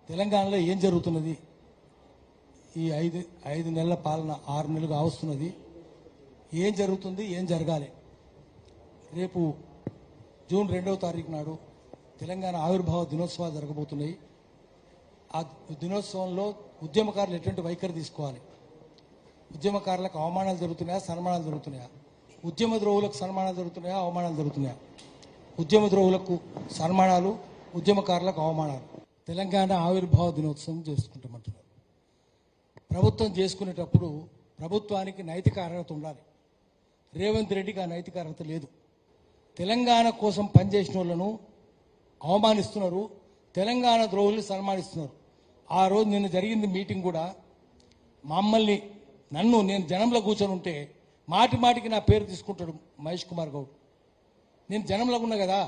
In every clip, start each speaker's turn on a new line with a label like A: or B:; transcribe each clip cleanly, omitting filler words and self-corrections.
A: తెలంగాణలో ఏం జరుగుతున్నది? ఈ ఐదు నెలల పాలన 6 నెలలుగా ఆవస్తున్నది. ఏం జరుగుతుంది? ఏం జరగాలి? రేపు జూన్ 2వ తారీఖు నాడు తెలంగాణ ఆవిర్భావ దినోత్సవాలు జరగబోతున్నాయి. ఆ దినోత్సవంలో ఉద్యమకారులు ఎటువంటి వైఖరి తీసుకోవాలి? ఉద్యమకారులకు అవమానాలు జరుగుతున్నాయా, సన్మానాలు జరుగుతున్నాయా? ఉద్యమ ద్రోహులకు సన్మానాలు జరుగుతున్నాయా, అవమానాలు జరుగుతున్నాయా? ఉద్యమ ద్రోహులకు సన్మానాలు, ఉద్యమకారులకు అవమానాలు. తెలంగాణ ఆవిర్భావ దినోత్సవం చేసుకుంటామంటున్నారు. ప్రభుత్వం చేసుకునేటప్పుడు ప్రభుత్వానికి నైతిక అర్హత ఉండాలి. రేవంత్ రెడ్డికి ఆ నైతిక అర్హత లేదు. తెలంగాణ కోసం పనిచేసిన వాళ్ళను అవమానిస్తున్నారు, తెలంగాణ ద్రోహుల్ని సన్మానిస్తున్నారు. ఆ రోజు నిన్న జరిగింది మీటింగ్ కూడా మమ్మల్ని నేను జనంలో కూర్చొని ఉంటే మాటి మాటికి నా పేరు తీసుకుంటాడు మహేష్ కుమార్ గౌడ్. నేను జనంలో ఉన్నా కదా,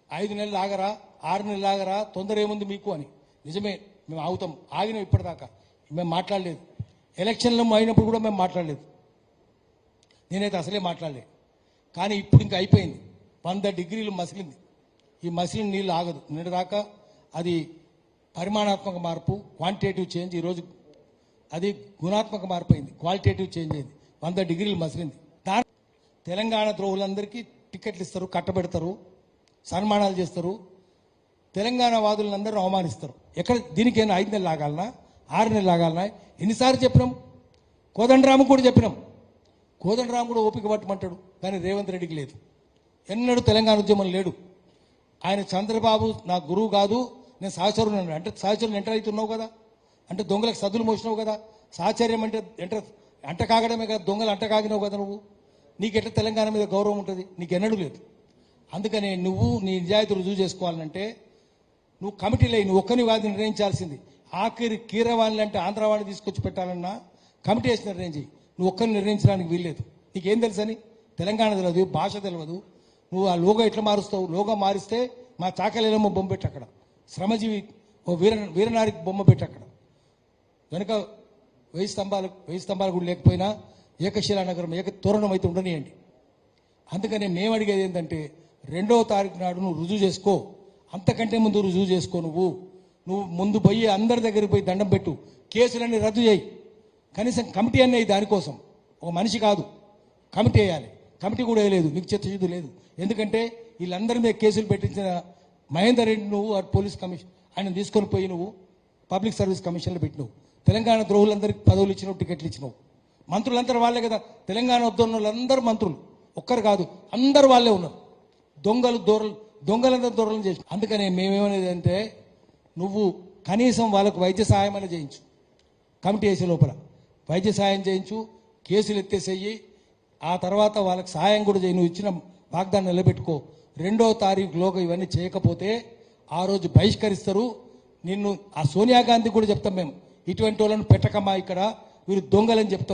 A: 5 నెలలు ఆగరా, 6 నెలలు ఆగరా, తొందర ఏముంది మీకు అని. నిజమే, మేము ఆగుతాం, ఆగినాం. ఇప్పటిదాకా మేము మాట్లాడలేదు. ఎలక్షన్లు అయినప్పుడు కూడా మేము మాట్లాడలేదు. నేనైతే అసలే మాట్లాడలేదు. కానీ ఇప్పుడు ఇంకా అయిపోయింది. 100 డిగ్రీలు మసిలింది. ఈ మసిలిన నీళ్ళు ఆగదు. నిన్నదాకా అది పరిమాణాత్మక మార్పు, క్వాంటిటేటివ్ చేంజ్. ఈరోజు అది గుణాత్మక మార్పు అయింది, క్వాలిటేటివ్ చేంజ్ అయింది. 100 డిగ్రీలు మసిలింది. తెలంగాణ ద్రోహులందరికీ టికెట్లు ఇస్తారు, కట్టబెడతారు, సన్మానాలు చేస్తారు. తెలంగాణ వాదులందరూ అవమానిస్తారు. ఎక్కడ దీనికైనా 5 నెలలు ఆగాలనా, 6 నెలలు ఆగాలనా? ఎన్నిసార్లు చెప్పినాం? కోదండరాము కూడా చెప్పినాం. కోదండరాము కూడా ఓపిక పట్టమంటాడు, కానీ రేవంత్ రెడ్డికి లేదు. ఎన్నడూ తెలంగాణ ఉద్యమం లేడు. ఆయన చంద్రబాబు నా గురువు కాదు, నేను సహచరుడు అన్నాడు. అంటే సహచరులు ఎంటర్ అవుతున్నావు కదా, అంటే దొంగలకు సద్దులు మోసినావు కదా. సహచర్యం అంటే అంట కాగడమే కదా, దొంగలు అంట కాగినావు కదా నువ్వు. నీకెట్లా తెలంగాణ మీద గౌరవం ఉంటుంది? నీకు ఎన్నడూ లేదు. అందుకని నువ్వు నీ నిజాయితీ రుజువు చేసుకోవాలంటే నువ్వు కమిటీలో నువ్వు ఒక్కని వాది నిర్ణయించాల్సింది. ఆఖరి కీరవాణి అంటే ఆంధ్రవాణి తీసుకొచ్చి పెట్టాలన్నా కమిటీ వేసి నిర్ణయించి, నువ్వు ఒక్కరిని నిర్ణయించడానికి వీల్లేదు. నీకేం తెలుసని? తెలంగాణ తెలియదు, భాష తెలియదు. నువ్వు ఆ లోగో ఎట్లా మారుస్తావు? లోగో మారిస్తే మా చాకలేలమ్మ బొమ్మ పెట్టి అక్కడ, శ్రమజీవి ఓ వీరనారి బొమ్మ పెట్టి అక్కడ, వెనుక 1000 స్తంభాలు కూడా లేకపోయినా ఏకశిలా నగరం, ఏక తోరణం అయితే ఉండనియండి. అందుకని మేము అడిగేది ఏంటంటే 2వ తారీఖు నాడు నువ్వు రుజువు చేసుకో. అంతకంటే ముందు రుజువు చేసుకో. నువ్వు ముందు పోయి అందరి దగ్గరికి పోయి దండం పెట్టు, కేసులన్నీ రద్దు చేయి. కనీసం కమిటీ అనే దానికోసం. ఒక మనిషి కాదు, కమిటీ వేయాలి. కమిటీ కూడా వేయలేదు, నీకు చిత్తశుద్ధి లేదు. ఎందుకంటే వీళ్ళందరి మీద కేసులు పెట్టించిన మహేందర్ రెడ్డి నువ్వు పోలీస్ కమిషన్ ఆయన తీసుకొని పోయి నువ్వు పబ్లిక్ సర్వీస్ కమిషన్లో పెట్టినావు. తెలంగాణ ద్రోహులందరికీ పదవులు ఇచ్చినావు, టికెట్లు ఇచ్చినావు. మంత్రులందరూ వాళ్ళే కదా. తెలంగాణ వద్దన్న వాళ్ళందరూ మంత్రులు, ఒక్కరు కాదు, అందరూ వాళ్ళే ఉన్నారు. దొంగలందరూ దొరలు చేసి. అందుకని మేమేమనేది అంటే నువ్వు కనీసం వాళ్ళకు వైద్య సహాయం అయినా చేయించు. కమిటీ వేసే లోపల వైద్య సహాయం చేయించు, కేసులు ఎత్తేసేయి. ఆ తర్వాత వాళ్ళకి సహాయం కూడా చేయి. నువ్వు ఇచ్చిన వాగ్దానం నిలబెట్టుకో. 2వ తారీఖులోగా ఇవన్నీ చేయకపోతే ఆ రోజు బహిష్కరిస్తారు నిన్ను. ఆ సోనియా గాంధీ కూడా చెప్తాం మేము, ఇటువంటి వాళ్ళని పెట్టకమ్మా, ఇక్కడ వీరు దొంగలని చెప్తాం.